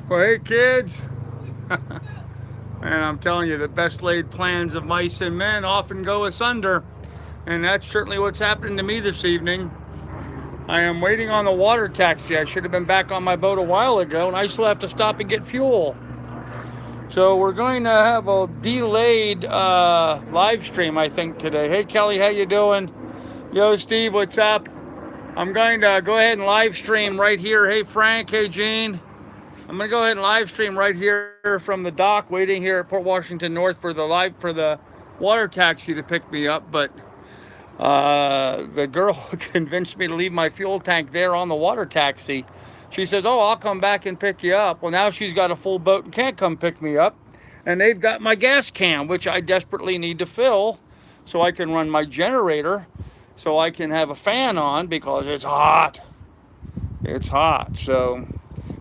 Well, hey kids, and I'm telling you, the best laid plans of mice and men often go asunder, and that's certainly what's happening to me this evening. I am waiting on the water taxi. I should have been back on my boat a while ago, and I still have to stop and get fuel. So we're going to have a delayed live stream, I think, today. Hey Kelly, how you doing? Yo Steve, what's up? I'm going to go ahead and live stream right here. Hey Frank, hey Gene. I'm gonna go ahead and live stream right here from the dock, waiting here at Port Washington North for the water taxi to pick me up. But the girl convinced me to leave my fuel tank there on the water taxi. She says, "Oh, I'll come back and pick you up." Well, now she's got a full boat and can't come pick me up, and they've got my gas can, which I desperately need to fill, so I can run my generator, so I can have a fan on because it's hot. It's hot, so.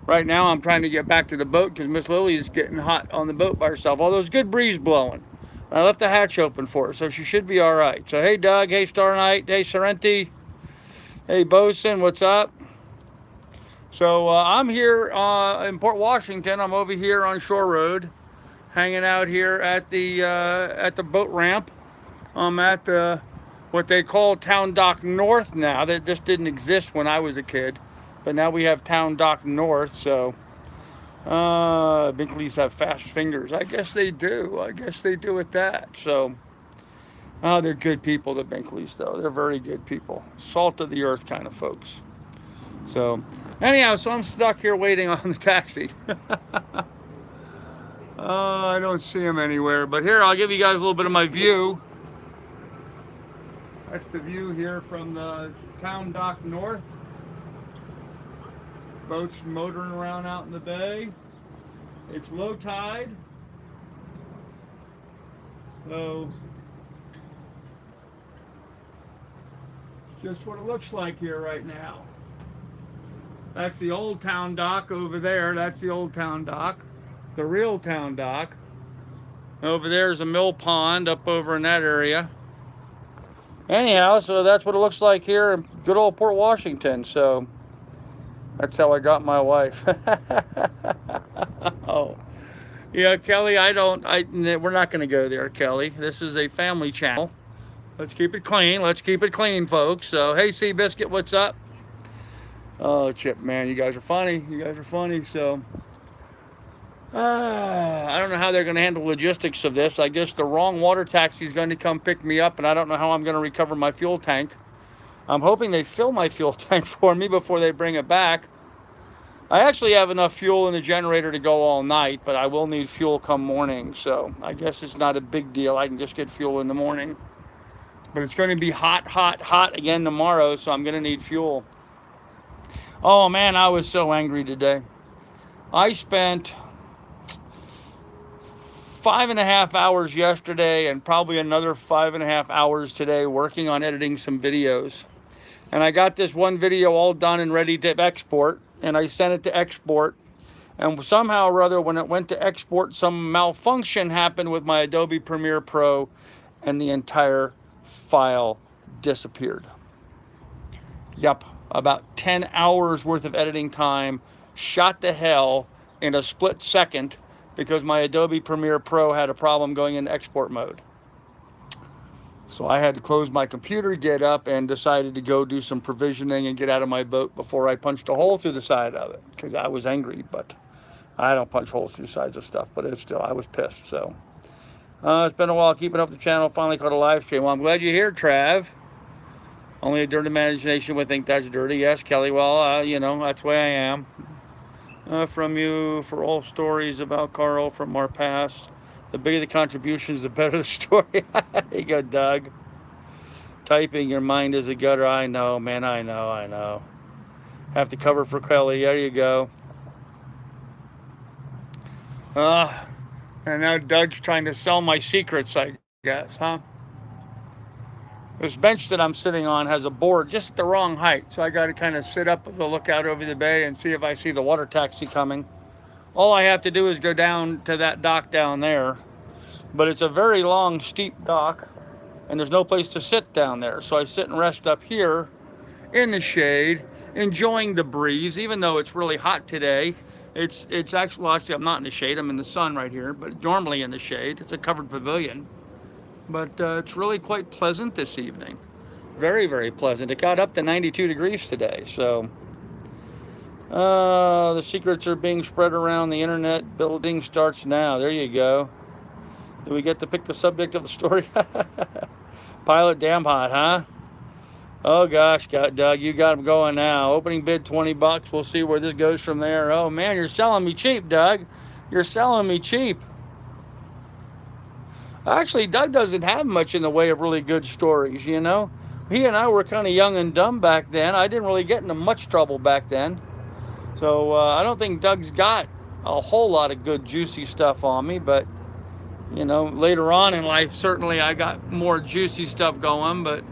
Right now, I'm trying to get back to the boat because Miss Lily's getting hot on the boat by herself. Although there's good breeze blowing. I left the hatch open for her, so she should be all right. So, hey, Doug. Hey, Star Knight. Hey, Sorrenti. Hey, Bosun. What's up? So, I'm here in Port Washington. I'm over here on Shore Road, hanging out here at the boat ramp. I'm at the what they call Town Dock North now. That just didn't exist when I was a kid. But now we have Town Dock North, so Binkley's have fast fingers. I guess they do. I guess they do at that. So, they're good people, the Binkleys, though. They're very good people. Salt of the earth kind of folks. So, anyhow, so I'm stuck here waiting on the taxi. I don't see him anywhere. But here, I'll give you guys a little bit of my view. That's the view here from the Town Dock North. Boats motoring around out in the bay. It's low tide. So, just what it looks like here right now. That's the old town dock over there. That's the old town dock. The real town dock. Over there is a mill pond up over in that area. Anyhow, so that's what it looks like here in good old Port Washington. So, that's how I got my wife. Oh, yeah, Kelly. We're not going to go there, Kelly. This is a family channel. Let's keep it clean. Let's keep it clean, folks. So, hey, Seabiscuit, what's up? Oh, Chip, man, you guys are funny. You guys are funny. So, I don't know how they're going to handle logistics of this. I guess the wrong water taxi is going to come pick me up, and I don't know how I'm going to recover my fuel tank. I'm hoping they fill my fuel tank for me before they bring it back. I actually have enough fuel in the generator to go all night, but I will need fuel come morning. So I guess it's not a big deal. I can just get fuel in the morning. But it's going to be hot, hot, hot again tomorrow, so I'm going to need fuel. Oh, man, I was so angry today. I spent 5.5 hours yesterday and probably another 5.5 hours today working on editing some videos. And I got this one video all done and ready to export, and I sent it to export. And somehow or other, when it went to export, some malfunction happened with my Adobe Premiere Pro, and the entire file disappeared. Yep, about 10 hours worth of editing time shot to hell in a split second because my Adobe Premiere Pro had a problem going into export mode. So I had to close my computer, get up, and decided to go do some provisioning and get out of my boat before I punched a hole through the side of it, because I was angry. But I don't punch holes through sides of stuff, but it's still, I was pissed. So it's been a while keeping up the channel. Finally caught a live stream. Well, I'm glad you're here, Trav. Only a dirty imagination would think that's dirty. Yes, Kelly. Well, that's the way I am. From you for all stories about Carl from our past. The bigger the contributions, the better the story. There you go, Doug. Typing, your mind is a gutter. I know, man. I know. Have to cover for Kelly. There you go. And now Doug's trying to sell my secrets, I guess, huh? This bench that I'm sitting on has a board just at the wrong height. So I got to kind of sit up with a lookout over the bay and see if I see the water taxi coming. All I have to do is go down to that dock down there. But it's a very long, steep dock, and there's no place to sit down there. So I sit and rest up here in the shade, enjoying the breeze, even though it's really hot today. It's actually, well, actually I'm not in the shade. I'm in the sun right here, but normally in the shade. It's a covered pavilion, but it's really quite pleasant this evening. Very, very pleasant. It got up to 92 degrees today, so the secrets are being spread around the internet. Building starts now. There you go. Do we get to pick the subject of the story? Pilot damn hot, huh? Oh gosh, Doug, you got him going now. Opening bid $20. We'll see where this goes from there. Oh man, you're selling me cheap, Doug. You're selling me cheap. Actually, Doug doesn't have much in the way of really good stories, you know. He and I were kind of young and dumb back then. I didn't really get into much trouble back then. So I don't think Doug's got a whole lot of good juicy stuff on me, but you know, later on in life, certainly I got more juicy stuff going, but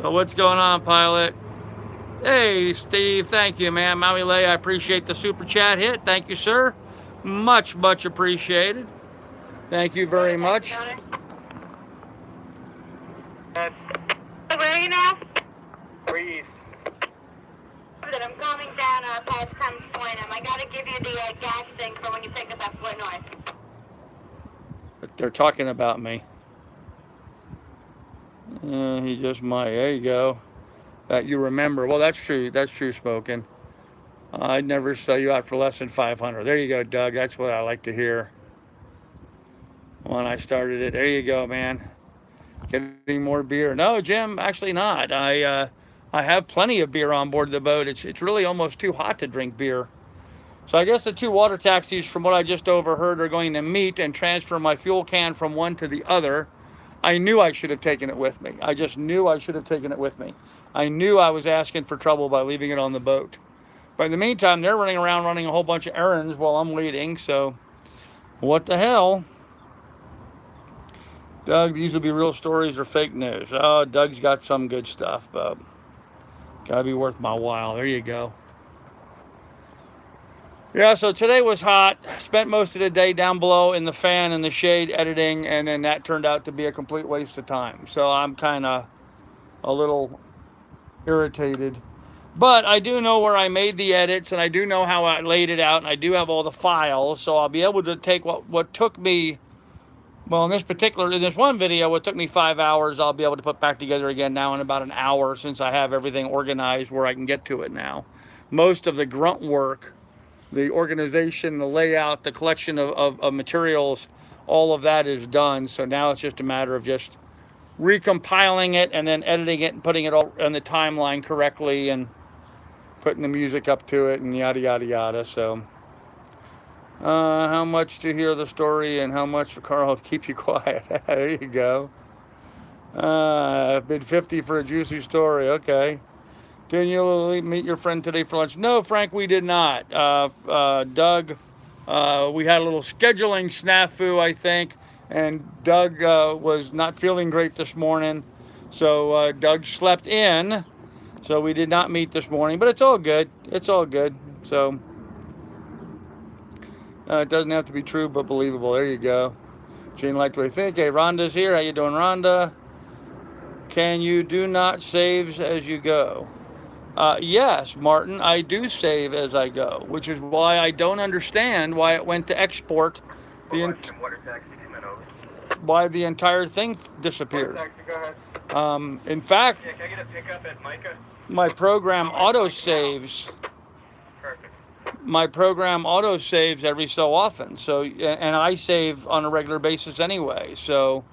so what's going on, Pilot? Hey, Steve, thank you, man. Maui-mahi, I appreciate the super chat hit. Thank you, sir. Much, much appreciated. Thank you very much. Where are you now? Breathe. I'm coming down past Crumbs Point. I gotta give you the gas thing for when you pick us up Fort North. But they're talking about me. He just might. There you go. That you remember. Well, that's true. That's true, Smoking. I'd never sell you out for less than 500. There you go, Doug. That's what I like to hear. When I started it. There you go, man. Getting more beer. No, Jim, actually not. I have plenty of beer on board the boat. It's really almost too hot to drink beer. So I guess the two water taxis, from what I just overheard, are going to meet and transfer my fuel can from one to the other. I knew I should have taken it with me. I just knew I should have taken it with me. I knew I was asking for trouble by leaving it on the boat. But in the meantime, they're running around running a whole bunch of errands while I'm waiting. So what the hell? Doug, these will be real stories or fake news. Oh, Doug's got some good stuff, bub. Gotta be worth my while. There you go. Yeah, so today was hot. Spent most of the day down below in the fan in the shade editing, and then that turned out to be a complete waste of time. So I'm kind of a little irritated. But I do know where I made the edits, and I do know how I laid it out, and I do have all the files, so I'll be able to take what took me, well, in this one video, what took me 5 hours, I'll be able to put back together again now in about an hour, since I have everything organized where I can get to it now. Most of the grunt work, the organization, the layout, the collection of materials, all of that is done. So now it's just a matter of just recompiling it and then editing it and putting it all on the timeline correctly and putting the music up to it and yada, yada, yada. So how much to hear the story and how much for Carl to keep you quiet? There you go. I've bid 50 for a juicy story. Okay. Didn't you meet your friend today for lunch? No, Frank, we did not. Doug, we had a little scheduling snafu, I think, and Doug was not feeling great this morning. So Doug slept in, so we did not meet this morning, but it's all good. It's all good. So it doesn't have to be true, but believable. There you go. Jane liked what I think. Hey, Rhonda's here. How you doing, Rhonda? Can you do not saves as you go? Yes, Martin, I do save as I go, which is why I don't understand why it went to export. Why the entire thing disappeared. In fact, can I get a pickup at Micah? My program auto-saves. Perfect. My program auto-saves every so often. So, and I save on a regular basis anyway. So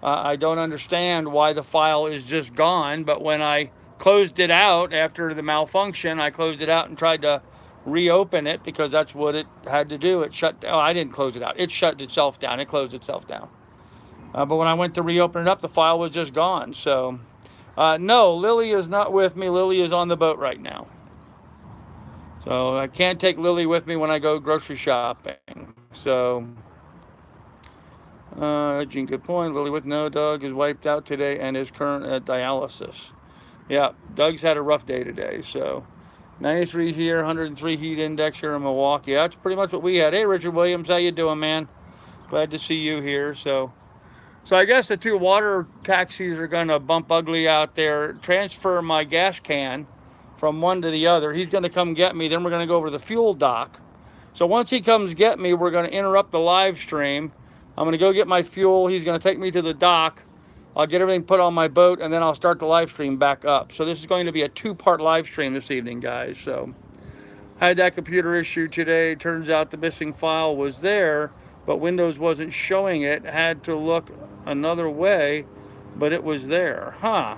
I don't understand why the file is just gone, but when I closed it out after the malfunction, I closed it out and tried to reopen it because that's what it had to do. It shut down. Oh, I didn't close it out. It shut itself down. It closed itself down. But when I went to reopen it up, the file was just gone. So, no, Lily is not with me. Lily is on the boat right now. So I can't take Lily with me when I go grocery shopping. So, Gene, good point. Lily with no dog is wiped out today and is current at dialysis. Yeah, Doug's had a rough day today. So 93 here, 103 heat index here in Milwaukee. That's pretty much what we had. Hey, Richard Williams, how you doing, man? Glad to see you here. So I guess the two water taxis are going to bump ugly out there, transfer my gas can from one to the other. He's going to come get me. Then we're going to go over to the fuel dock. So once he comes get me, we're going to interrupt the live stream. I'm going to go get my fuel. He's going to take me to the dock. I'll get everything put on my boat, and then I'll start the live stream back up. So this is going to be a 2-part live stream this evening, guys. So I had that computer issue today. Turns out the missing file was there, but Windows wasn't showing it. Had to look another way, but it was there. Huh.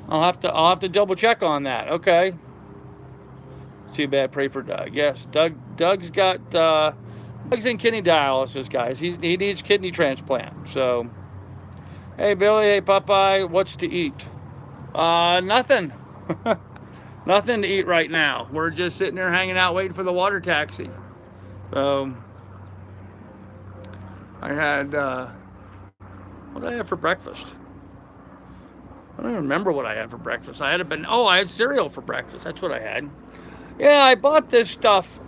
I'll have to double check on that. Okay. Too bad. Pray for Doug. Yes, Doug's got Doug's in kidney dialysis, guys. He needs kidney transplant. So, hey Billy, hey Popeye, what's to eat? Nothing. Nothing to eat right now. We're just sitting there hanging out waiting for the water taxi. So I had what did I have for breakfast? I don't even remember what I had for breakfast. I had cereal for breakfast. That's what I had. Yeah, I bought this stuff.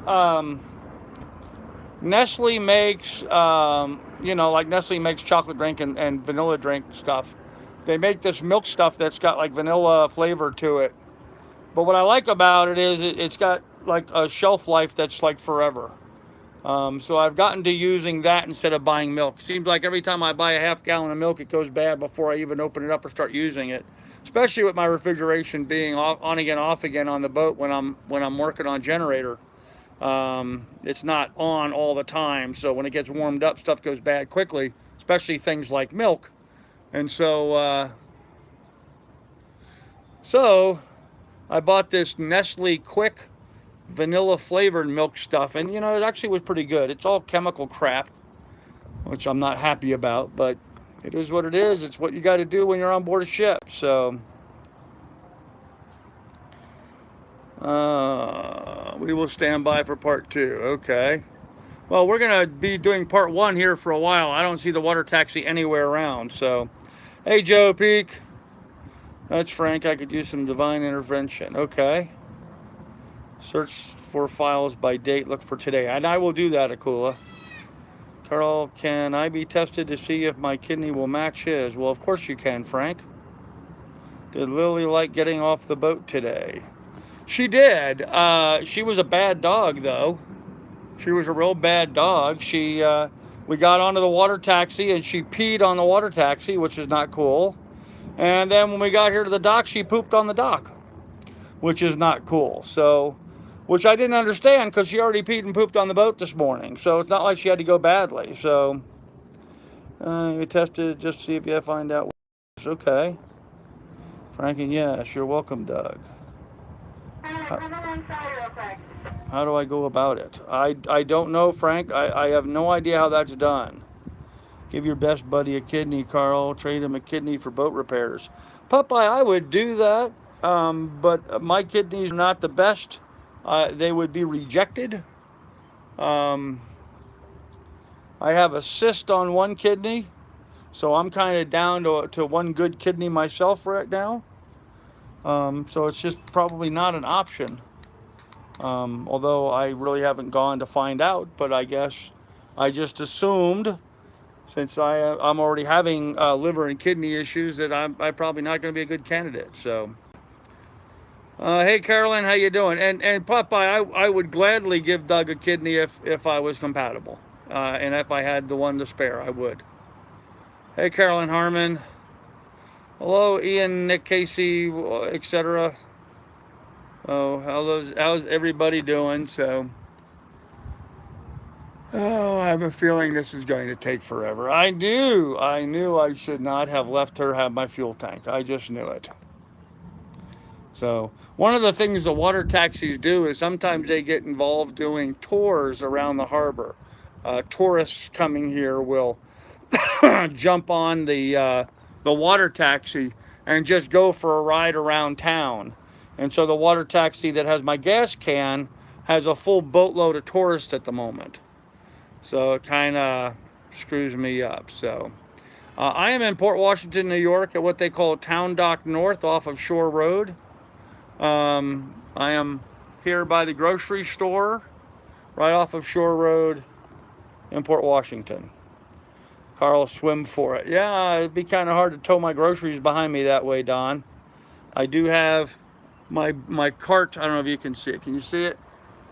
Nestle makes, like Nestle makes chocolate drink and vanilla drink stuff. They make this milk stuff that's got like vanilla flavor to it. But what I like about it is it's got like a shelf life that's like forever. So I've gotten to using that instead of buying milk. Seems like every time I buy a half gallon of milk, it goes bad before I even open it up or start using it. Especially with my refrigeration being on again, off again on the boat when I'm working on generator. It's not on all the time. So when it gets warmed up, stuff goes bad quickly, especially things like milk. And so I bought this Nestle Quick vanilla flavored milk stuff, and it actually was pretty good. It's all chemical crap, which I'm not happy about, but it is what it is. It's what you got to do when you're on board a ship. So we will stand by for part 2. Okay. Well, we're gonna be doing part 1 here for a while. I don't see the water taxi anywhere around. So, hey Joe Peak, that's Frank. I could use some divine intervention. Okay. Search for files by date. Look for today. And I will do that, Akula. Carl, can I be tested to see if my kidney will match his? Well, of course you can, Frank. Did Lily like getting off the boat today? She did. She was a bad dog, though. She was a real bad dog. We got onto the water taxi, and she peed on the water taxi, which is not cool. And then when we got here to the dock, she pooped on the dock, which is not cool. So, which I didn't understand because she already peed and pooped on the boat this morning. So it's not like she had to go badly. So you tested just to see if you find out. Okay. Frankie, yes, you're welcome, Doug. How do I go about it? I don't know, Frank. I have no idea how that's done. Give your best buddy a kidney, Carl. Trade him a kidney for boat repairs. Popeye, I would do that. But my kidneys are not the best. They would be rejected. I have a cyst on one kidney, so I'm kind of down to one good kidney myself right now. So it's just probably not an option. Although I really haven't gone to find out, but I guess I just assumed, since I'm already having liver and kidney issues, that I'm probably not going to be a good candidate. So. Hey Carolyn, how you doing? And Popeye, I would gladly give Doug a kidney if I was compatible, and if I had the one to spare, I would. Hey Carolyn Harmon. Hello Ian, Nick Casey, etc. Oh, how's everybody doing? So, I have a feeling this is going to take forever. I knew I should not have left her have my fuel tank. I just knew it. So one of the things the water taxis do is sometimes they get involved doing tours around the harbor. Tourists coming here will jump on the water taxi and just go for a ride around town. And so the water taxi that has my gas can has a full boatload of tourists at the moment. So it kind of screws me up. So I am in Port Washington, New York at what they call Town Dock North off of Shore Road. I am here by the grocery store right off of Shore Road in Port Washington. Carl, swim for it. Yeah, it'd be kind of hard to tow my groceries behind me that way, Don. I do have my cart. I don't know if you can see it. Can you see it?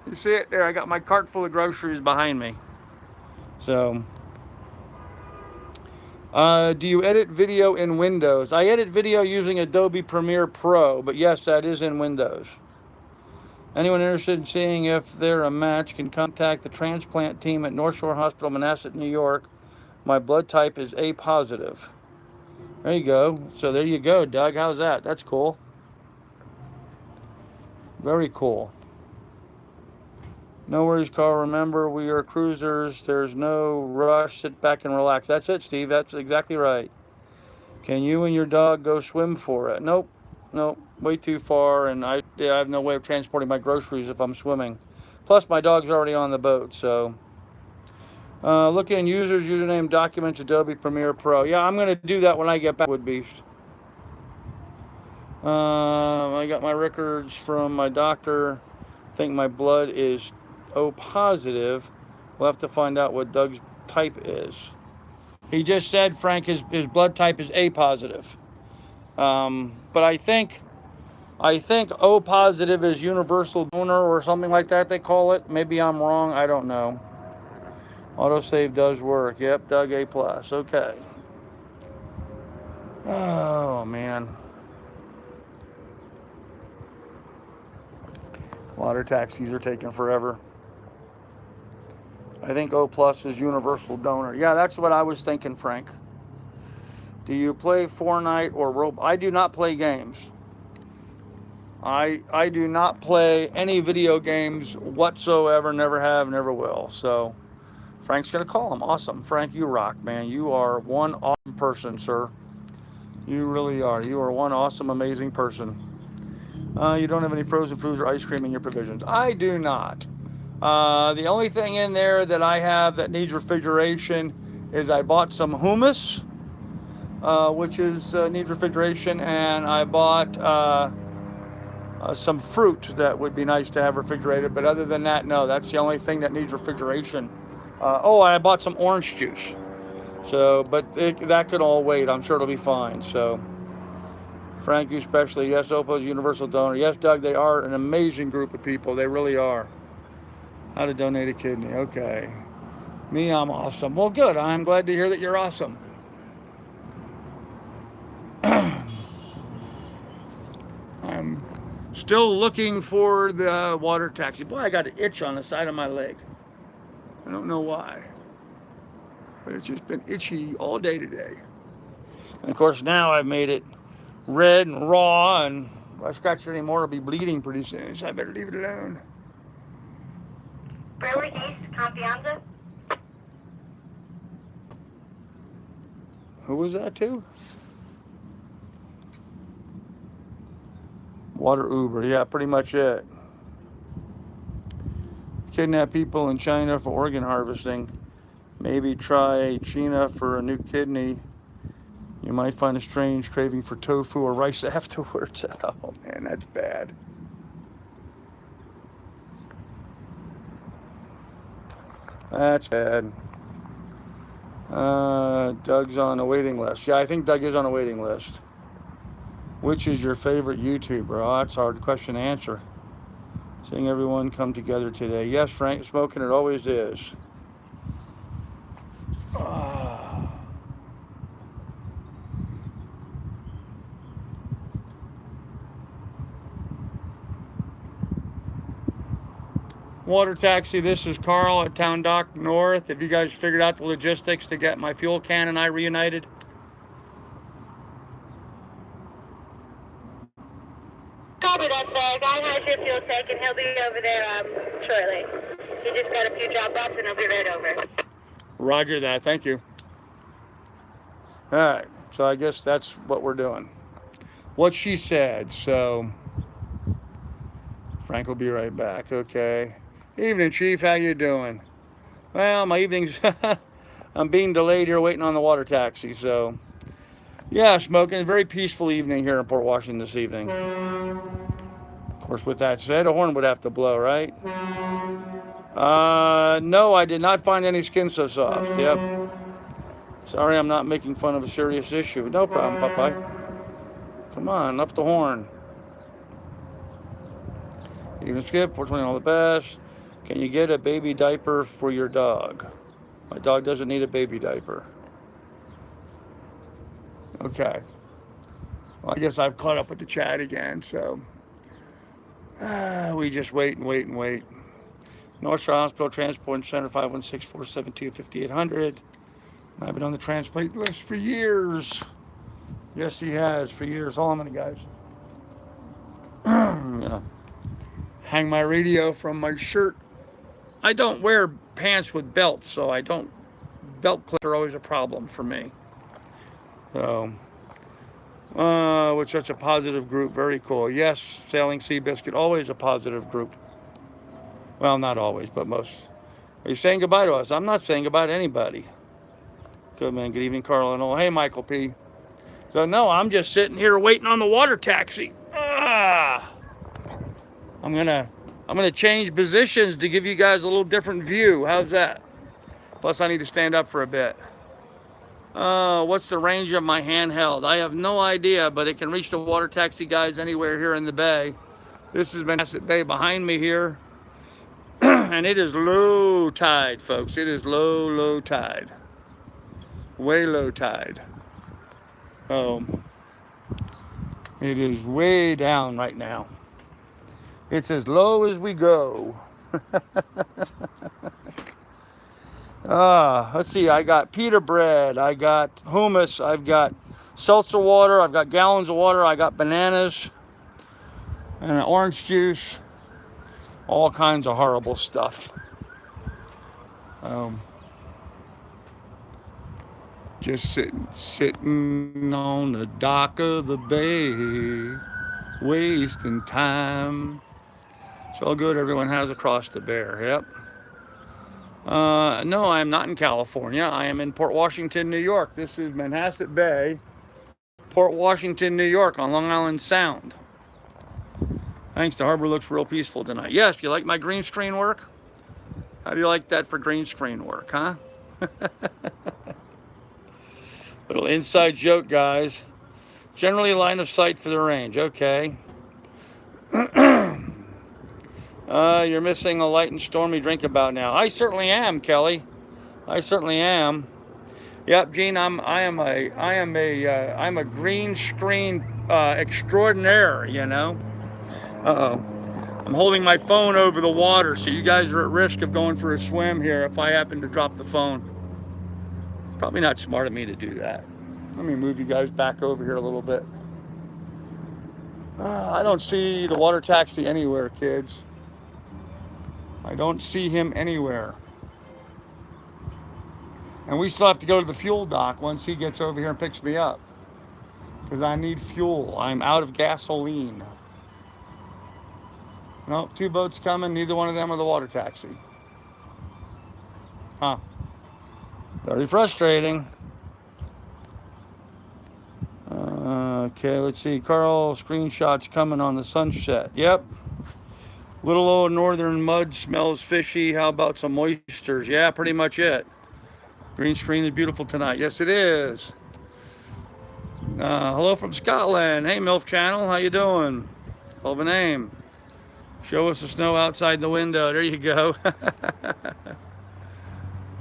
You see it? There, I got my cart full of groceries behind me. So, do you edit video in Windows? I edit video using Adobe Premiere Pro, but yes, that is in Windows. Anyone interested in seeing if they're a match can contact the transplant team at North Shore Hospital, Manhasset, New York. My blood type is A positive. There you go. So there you go, Doug. How's that? That's cool. Very cool. No worries, Carl. Remember, we are cruisers. There's no rush. Sit back and relax. That's it, Steve. That's exactly right. Can you and your dog go swim for it? Nope. Nope. Way too far, and I have no way of transporting my groceries if I'm swimming. Plus, my dog's already on the boat, so. Look in users, username, documents, Adobe Premiere Pro. Yeah, I'm going to do that when I get back, Wood Beast. I got my records from my doctor. I think my blood is O positive. We'll have to find out what Doug's type is. He just said, Frank, his blood type is A positive. But I think O positive is universal donor or something like that they call it. Maybe I'm wrong. I don't know. Autosave does work. Yep, Doug A+. Okay. Oh, man. Water taxis are taking forever. I think O+ is universal donor. Yeah, that's what I was thinking, Frank. Do you play Fortnite or Roblox? I do not play games. I do not play any video games whatsoever. Never have, never will. So Frank's going to call him. Awesome. Frank, you rock, man. You are one awesome person, sir. You really are. You are one awesome, amazing person. You don't have any frozen foods or ice cream in your provisions. I do not. The only thing in there that I have that needs refrigeration is I bought some hummus, which is needs refrigeration, and I bought some fruit that would be nice to have refrigerated. But other than that, no, that's the only thing that needs refrigeration. I bought some orange juice. So, but that could all wait. I'm sure it'll be fine. So. Frank, you especially. Yes, Oppo's universal donor. Yes, Doug, they are an amazing group of people. They really are. How to donate a kidney. Okay. Me, I'm awesome. Well, good. I'm glad to hear that you're awesome. I'm still looking for the water taxi. Boy, I got an itch on the side of my leg. I don't know why. But it's just been itchy all day today. And of course, now I've made it red and raw, and if I scratch it anymore, it'll be bleeding pretty soon, so I better leave it alone. Brewer East, Confianza. Who was that to? Water Uber, yeah, pretty much it. Kidnap people in China for organ harvesting. Maybe try China for a new kidney. You might find a strange craving for tofu or rice afterwards. Oh man, that's bad. That's bad. Doug's on a waiting list. Yeah, I think Doug is on a waiting list. Which is your favorite YouTuber? Oh, that's a hard question to answer. Seeing everyone come together today. Yes, Frank, smoking it always is. Water taxi, this is Carl at Town Dock North. Have you guys figured out the logistics to get my fuel can and I reunited? Copy that, sir. Guy has your fuel tank, and he'll be over there shortly. He just got a few drop-offs, and he'll be right over. Roger that. Thank you. All right. So I guess that's what we're doing. What she said. So Frank will be right back. Okay. Evening, Chief. How you doing? Well, my evening's I'm being delayed here waiting on the water taxi. So yeah, smoking. A very peaceful evening here in Port Washington this evening. Of course, with that said, a horn would have to blow, right? No, I did not find any skin so soft. Yep. Sorry, I'm not making fun of a serious issue. No problem, Popeye. Come on, up the horn. Even Skip, 420, all the best. Can you get a baby diaper for your dog? My dog doesn't need a baby diaper. Okay. Well, I guess I've caught up with the chat again, so we just wait and wait and wait. North Shore Hospital Transport Center, 516-472-5800. I've been on the transplant list for years. Yes, he has, for years. Hold on a minute, guys. I'm gonna hang my radio from my shirt. I don't wear pants with belts, so belt clips are always a problem for me. So, with such a positive group, very cool. Yes, Sailing Seabiscuit, always a positive group. Well, not always, but most. Are you saying goodbye to us? I'm not saying goodbye to anybody. Good, man. Good evening, Carl and all. Hey, Michael P. So, no, I'm just sitting here waiting on the water taxi. I'm gonna change positions to give you guys a little different view. How's that? Plus, I need to stand up for a bit. What's the range of my handheld? I have no idea, but it can reach the water taxi guys anywhere here in the bay. This is Manhasset Bay behind me here. And it is low tide, folks. It is low tide. Way low tide. It is way down right now. It's as low as we go. Let's see, I got pita bread, I got hummus, I've got seltzer water, I've got gallons of water, I got bananas and an orange juice, all kinds of horrible stuff. Just sitting on the dock of the bay, wasting time. It's all good everyone has across the bear, yep. No, I am not in California. I am in Port Washington, New York. This is Manhasset Bay, Port Washington, New York on Long Island Sound. Thanks, the harbor looks real peaceful tonight. Yes, you like my green screen work? How do you like that for green screen work, huh? Little inside joke, guys. Generally line of sight for the range. Okay. You're missing a light and stormy drink about now. I certainly am, Kelly. I certainly am. Yep, Gene. I'm a green screen extraordinaire. You know. I'm holding my phone over the water, so you guys are at risk of going for a swim here if I happen to drop the phone. Probably not smart of me to do that. Let me move you guys back over here a little bit. I don't see the water taxi anywhere, kids. I don't see him anywhere. And we still have to go to the fuel dock once he gets over here and picks me up. Because I need fuel. I'm out of gasoline. No, two boats coming. Neither one of them are the water taxi. Huh. Very frustrating. Okay, let's see. Carl, screenshots coming on the sunset. Yep. Little old northern mud smells fishy. How about some oysters? Yeah, pretty much it. Green screen is beautiful tonight. Yes, it is. Hello from Scotland. Hey, MILF Channel. How you doing? Hell of a name. Show us the snow outside the window. There you go.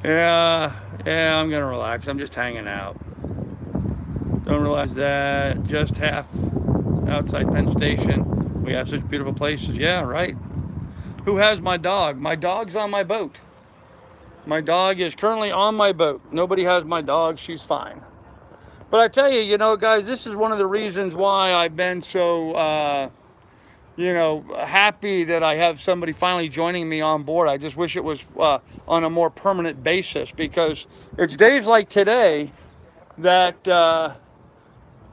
Yeah, I'm going to relax. I'm just hanging out. Don't realize that. Just half outside Penn Station. We have such beautiful places. Yeah, right. Who has my dog? My dog's on my boat. My dog is currently on my boat. Nobody has my dog. She's fine. But I tell you, you know, guys, this is one of the reasons why I've been so, happy that I have somebody finally joining me on board. I just wish it was on a more permanent basis, because it's days like today that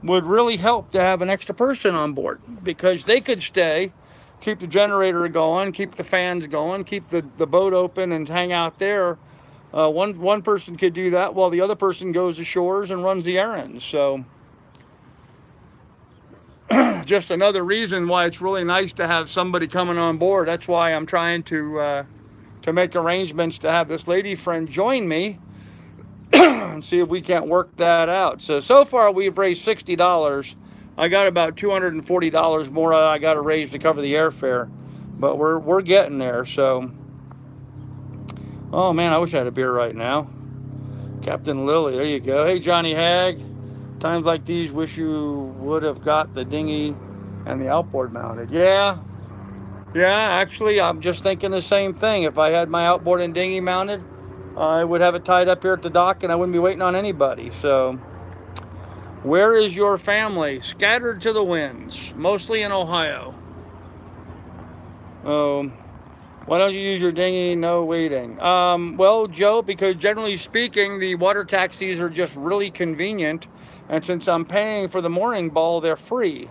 would really help to have an extra person on board, because they could stay, keep the generator going, keep the fans going, keep the boat open and hang out there. One person could do that while the other person goes ashores and runs the errands. So just another reason why it's really nice to have somebody coming on board. That's why I'm trying to make arrangements to have this lady friend join me and see if we can't work that out. So far we've raised $60. I got about $240 more I got to raise to cover the airfare. but we're getting there. So, oh man, I wish I had a beer right now. Captain Lily, there you go. Hey, Johnny Hag. Times like these, wish you would have got the dinghy and the outboard mounted. Yeah, actually, I'm just thinking the same thing. If I had my outboard and dinghy mounted, I would have it tied up here at the dock and I wouldn't be waiting on anybody. So, where is your family? Scattered to the winds, mostly in Ohio. Why don't you use your dinghy? No waiting. Well, Joe, because generally speaking, the water taxis are just really convenient. And since I'm paying for the mooring ball, they're free.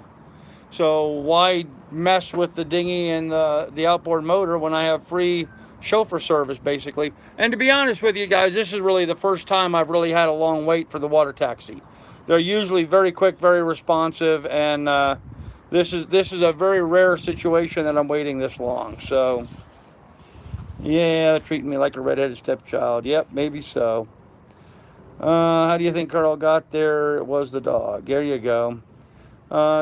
So why mess with the dinghy and the outboard motor when I have free chauffeur service, basically? And to be honest with you guys, this is really the first time I've really had a long wait for the water taxi. They're usually very quick, very responsive, and this is a very rare situation that I'm waiting this long. So, yeah, they're treating me like a redheaded stepchild. Yep, maybe so. How do you think Carl got there? It was the dog. There you go.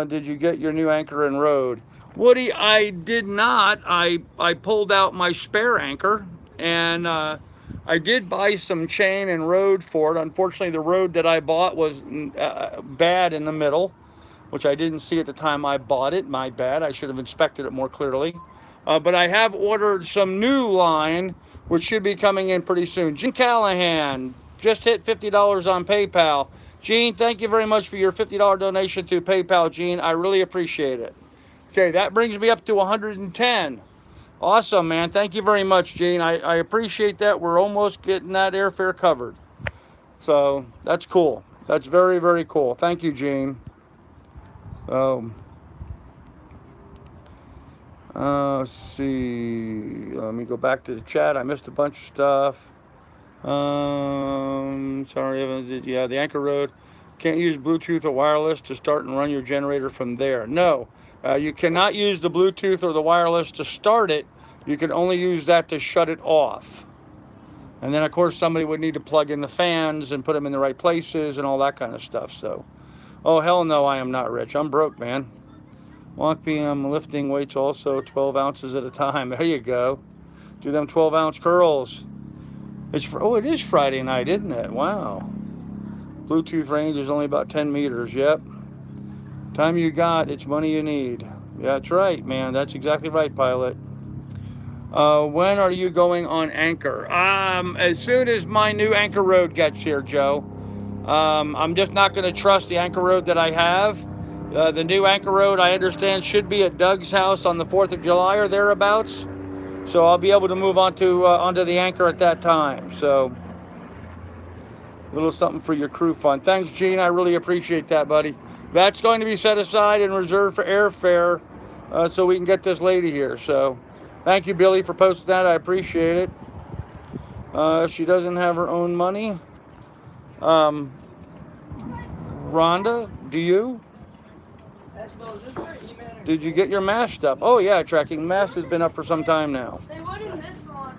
Did you get your new anchor and rode? Woody, I did not. I pulled out my spare anchor, and I did buy some chain and rode for it. Unfortunately, the rode that I bought was bad in the middle, which I didn't see at the time I bought it. My bad. I should have inspected it more clearly. But I have ordered some new line, which should be coming in pretty soon. Jim Callahan just hit $50 on PayPal. Gene, thank you very much for your $50 donation to PayPal, Gene. I really appreciate it. Okay, that brings me up to 110. Awesome, man. Thank you very much, Gene. I appreciate that. We're almost getting that airfare covered. So that's cool. That's very, very cool. Thank you, Gene. Let's see. Let me go back to the chat. I missed a bunch of stuff. Sorry, Evan. Yeah, the anchor road. Can't use Bluetooth or wireless to start and run your generator from there. No, you cannot use the Bluetooth or the wireless to start it. You can only use that to shut it off. And then, of course, somebody would need to plug in the fans and put them in the right places and all that kind of stuff. So, oh, hell no, I am not rich. I'm broke, man. Walk PM lifting weights also 12 ounces at a time. There you go. Do them 12-ounce curls. It is Friday night, isn't it? Wow. Bluetooth range is only about 10 meters. Yep. Time you got, it's money you need. Yeah, that's right, man. That's exactly right, pilot. When are you going on anchor? As soon as my new anchor road gets here, Joe. I'm just not going to trust the anchor road that I have. The new anchor road, I understand, should be at Doug's house on the 4th of July or thereabouts. So I'll be able to move on to onto the anchor at that time. So a little something for your crew fund. Thanks, Gene. I really appreciate that, buddy. That's going to be set aside and reserved for airfare so we can get this lady here. So thank you, Billy, for posting that. I appreciate it. She doesn't have her own money. Rhonda, do you? Did you get your mast up? Oh yeah, tracking mast has been up for some time now. They went in this one.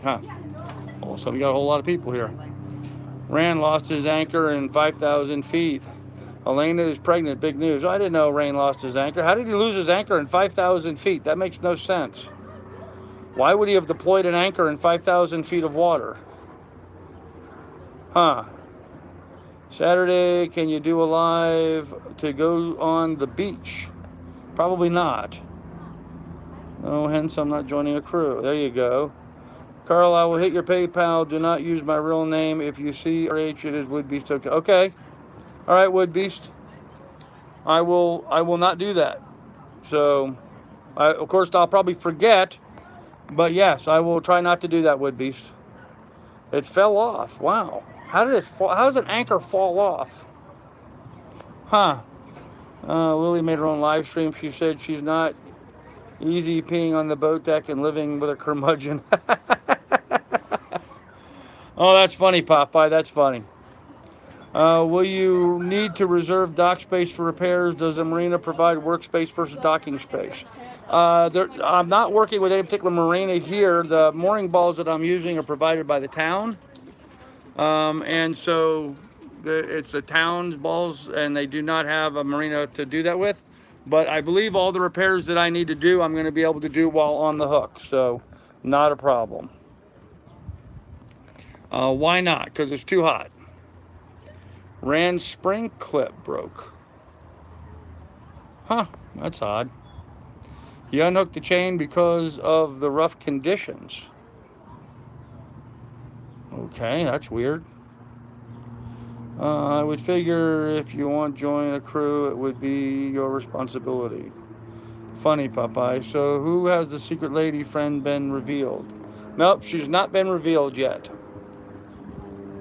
Huh. Also, we got a whole lot of people here. Rand lost his anchor in 5,000 feet. Elena is pregnant. Big news. I didn't know Rand lost his anchor. How did he lose his anchor in 5,000 feet? That makes no sense. Why would he have deployed an anchor in 5,000 feet of water? Huh. Saturday, can you do a live to go on the beach? Probably not. Oh, hence I'm not joining a crew. There you go. Carl, I will hit your PayPal. Do not use my real name. If you see RH, it is Woodbeast. Okay. Okay. All right, Woodbeast. I will not do that. So, of course, I'll probably forget. But yes, I will try not to do that, Woodbeast. It fell off. Wow. How did it fall? How does an anchor fall off? Huh. Lily made her own live stream. She said she's not easy peeing on the boat deck and living with a curmudgeon. Oh, that's funny, Popeye. That's funny. Will you need to reserve dock space for repairs? Does the marina provide workspace versus docking space? I'm not working with any particular marina here. The mooring balls that I'm using are provided by the town. And so it's the town's balls, and they do not have a marina to do that with. But I believe all the repairs that I need to do, I'm going to be able to do while on the hook. So not a problem. Why not? Because it's too hot. Rand's spring clip broke. Huh, that's odd. He unhooked the chain because of the rough conditions. Okay, that's weird. I would figure if you want to join a crew, it would be your responsibility. Funny, Popeye. So who has the secret lady friend been revealed? Nope, she's not been revealed yet.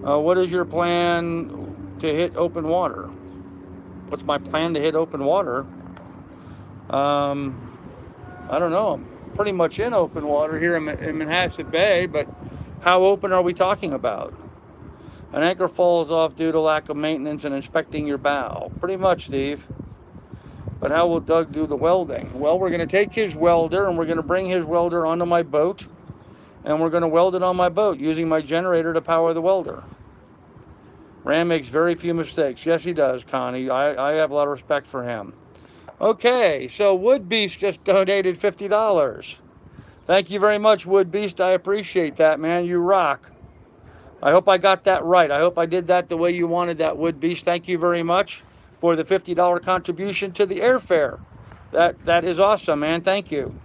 What is your plan to hit open water? What's my plan to hit open water? I don't know. I'm pretty much in open water here in Manhasset Bay, but how open are we talking about? An anchor falls off due to lack of maintenance and inspecting your bow. Pretty much, Steve. But how will Doug do the welding? Well, we're going to take his welder and we're going to bring his welder onto my boat, and we're going to weld it on my boat using my generator to power the welder. Ram makes very few mistakes. Yes, he does, Connie. I have a lot of respect for him. Okay, so Wood Beast just donated $50. Thank you very much, Wood Beast. I appreciate that, man. You rock. I hope I got that right. I hope I did that the way you wanted that, Wood Beast. Thank you very much for the $50 contribution to the airfare. That is awesome, man. Thank you.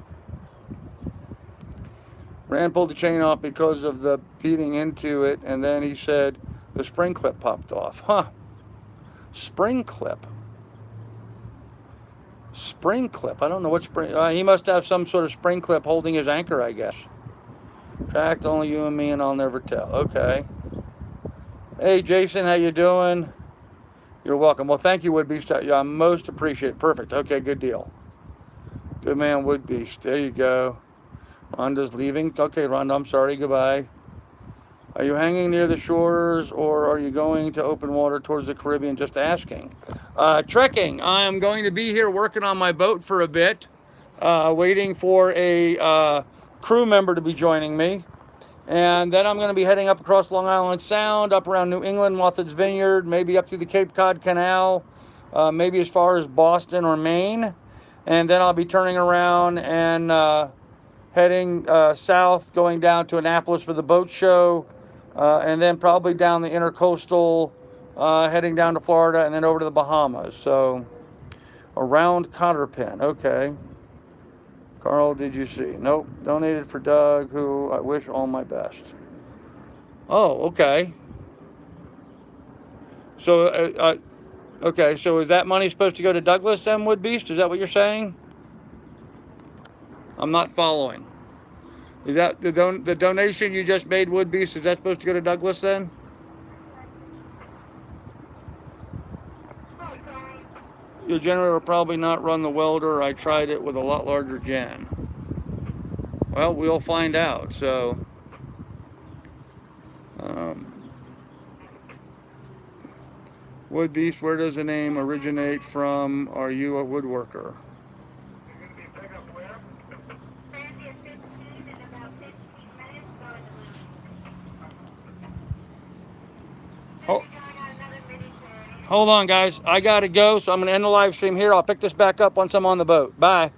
Rand pulled the chain off because of the beating into it, and then he said the spring clip popped off. Huh. Spring clip. Spring clip. I don't know what spring. He must have some sort of spring clip holding his anchor, I guess. Tracked only you and me, and I'll never tell. Okay. Hey, Jason, how you doing? You're welcome. Well, thank you, Wood Beast. I most appreciate it. Perfect. Okay, good deal. Good man, Wood Beast. There you go. Rhonda's leaving. Okay, Rhonda, I'm sorry. Goodbye. Are you hanging near the shores, or are you going to open water towards the Caribbean? Just asking. Trekking. I am going to be here working on my boat for a bit, waiting for a crew member to be joining me. And then I'm going to be heading up across Long Island Sound, up around New England, Martha's Vineyard, maybe up through the Cape Cod Canal, maybe as far as Boston or Maine. And then I'll be turning around and heading south, going down to Annapolis for the boat show, and then probably down the intercoastal, heading down to Florida, and then over to the Bahamas. So around Cotterpin. Okay. Carl, did you see? Nope. Donated for Doug, who I wish all my best. Oh, okay. So, okay. So is that money supposed to go to Douglas then, Wood Beast? Is that what you're saying? I'm not following. Is that the donation you just made, Wood Beast? Is that supposed to go to Douglas then? Your generator will probably not run the welder. I tried it with a lot larger gen. Well, we'll find out. So, Wood Beast, where does the name originate from? Are you a woodworker? Oh. Hold on, guys. I got to go, so I'm going to end the live stream here. I'll pick this back up once I'm on the boat. Bye.